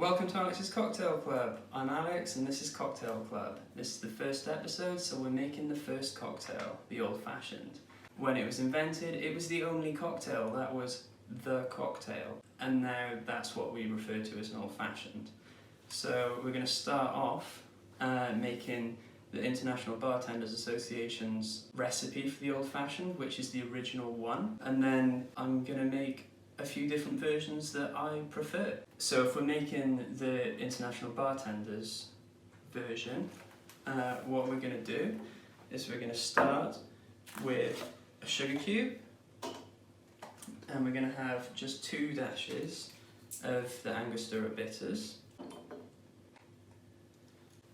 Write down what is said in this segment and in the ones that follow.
Welcome to Alex's Cocktail Club. I'm Alex and this is Cocktail Club. This is the first episode, so we're making the first cocktail, the Old Fashioned. When it was invented, it was the only cocktail that was the cocktail, and now that's what we refer to as an Old Fashioned. So we're going to start off making the International Bartenders Association's recipe for the Old Fashioned, which is the original one, and then I'm going to make a few different versions that I prefer. So if we're making the International Bartenders version, what we're going to do is we're going to start with a sugar cube, and we're going to have just 2 dashes of the Angostura bitters,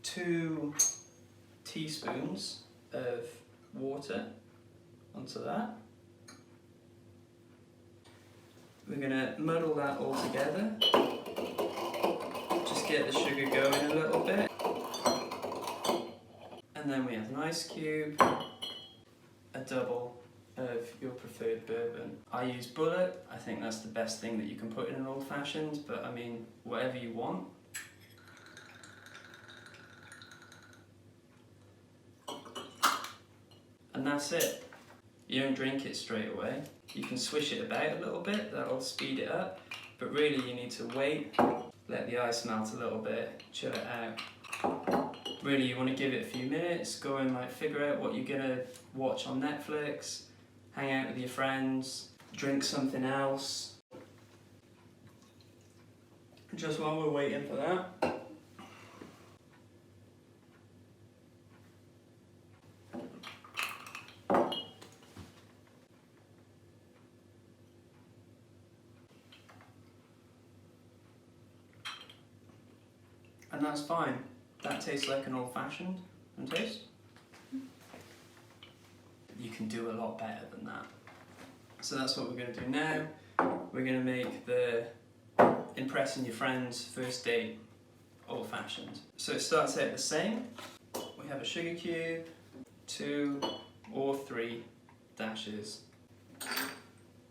2 teaspoons of water onto that. We're going to muddle that all together, just get the sugar going a little bit, and then we have an ice cube, a double of your preferred bourbon. I use Bullet. I think that's the best thing that you can put in an Old Fashioned, but I mean, whatever you want. And that's it. You don't drink it straight away. You can swish it about a little bit, that'll speed it up, but really you need to wait, let the ice melt a little bit, chill it out. Really you want to give it a few minutes, go and figure out what you're going to watch on Netflix, hang out with your friends, drink something else. Just while we're waiting for that, and that's fine. That tastes like an Old Fashioned, and taste. You can do a lot better than that. So that's what we're going to do now. We're going to make the impressing your friends first date Old Fashioned. So it starts out the same. We have a sugar cube, 2 or 3 dashes.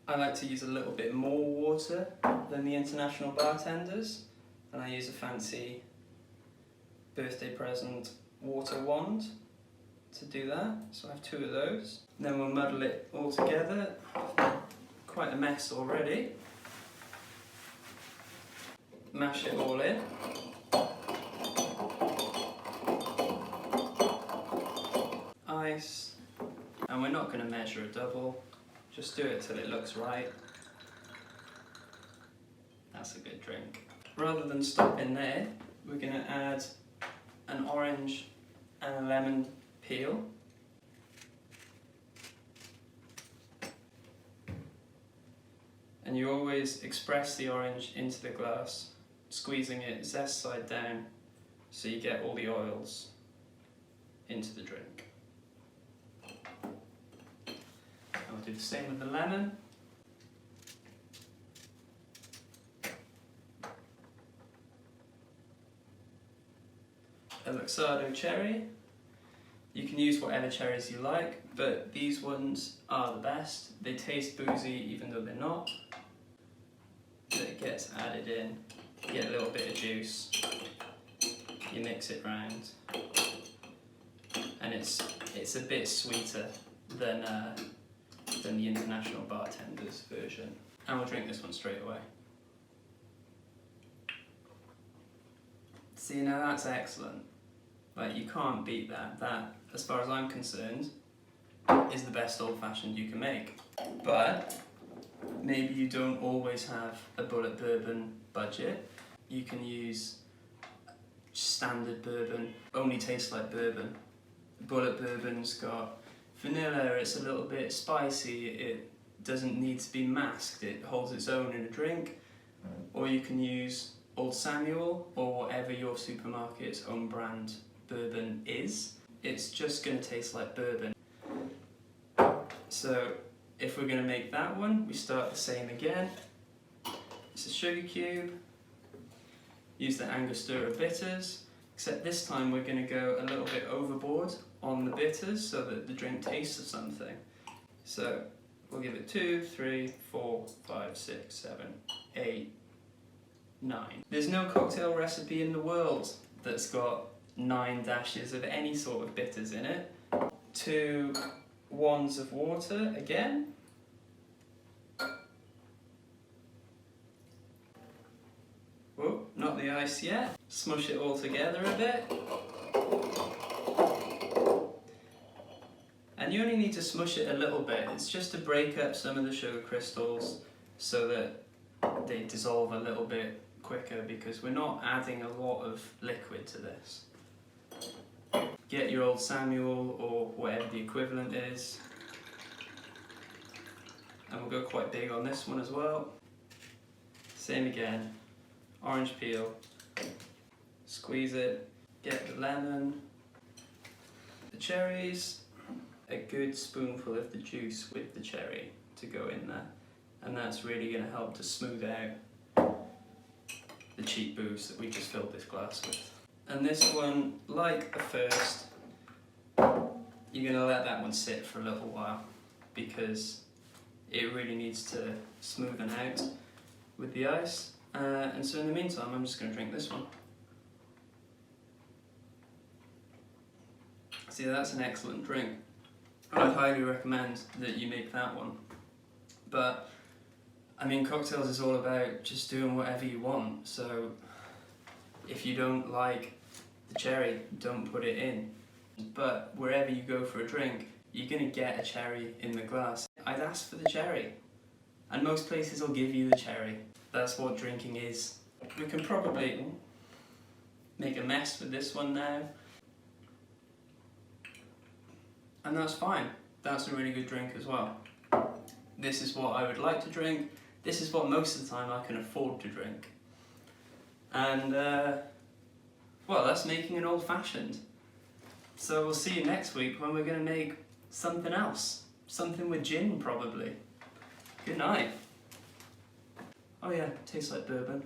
I like to use a little bit more water than the International Bartenders, and I use a fancy birthday present water wand to do that, so I have 2 of those. Then we'll muddle it all together. Quite a mess already. Mash it all in. Ice, and we're not going to measure a double, just do it till it looks right. That's a good drink. Rather than stopping there, we're going to add an orange and a lemon peel. And you always express the orange into the glass, squeezing it zest side down so you get all the oils into the drink. And we'll do the same with the lemon. A Luxardo cherry. You can use whatever cherries you like, but these ones are the best. They taste boozy even though they're not. So it gets added in, you get a little bit of juice, you mix it round, and it's a bit sweeter than the International Bartenders version. And we'll drink this one straight away. See, now that's excellent. You can't beat that. That, as far as I'm concerned, is the best Old Fashioned you can make. But maybe you don't always have a Bullet bourbon budget. You can use standard bourbon, only tastes like bourbon. Bullet bourbon's got vanilla, it's a little bit spicy, it doesn't need to be masked, it holds its own in a drink. Or you can use Old Samuel or whatever your supermarket's own brand bourbon is. It's just going to taste like bourbon. So if we're going to make that one, we start the same again. It's a sugar cube, use the Angostura bitters, except this time we're going to go a little bit overboard on the bitters so that the drink tastes of something. So we'll give it 2, 3, 4, 5, 6, 7, 8, 9. There's no cocktail recipe in the world that's got 9 dashes of any sort of bitters in it. 2 wands of water again. Whoa, not the ice yet. Smush it all together a bit. And you only need to smush it a little bit. It's just to break up some of the sugar crystals so that they dissolve a little bit quicker, because we're not adding a lot of liquid to this. Get your old Samuel or whatever the equivalent is. And we'll go quite big on this one as well. Same again. Orange peel. Squeeze it. Get the lemon. The cherries. A good spoonful of the juice with the cherry to go in there. And that's really going to help to smooth out the cheap booze that we just filled this glass with. And this one, like the first, you're going to let that one sit for a little while because it really needs to smoothen out with the ice. And so in the meantime, I'm just going to drink this one. See, that's an excellent drink. I'd highly recommend that you make that one. But I mean, cocktails is all about just doing whatever you want. So if you don't like the cherry, don't put it in. But wherever you go for a drink, you're going to get a cherry in the glass. I'd ask for the cherry. And most places will give you the cherry. That's what drinking is. We can probably make a mess with this one now. And that's fine. That's a really good drink as well. This is what I would like to drink. This is what most of the time I can afford to drink. And, well, that's making an old-fashioned. So we'll see you next week when we're going to make something else. Something with gin, probably. Good night. Oh yeah, tastes like bourbon.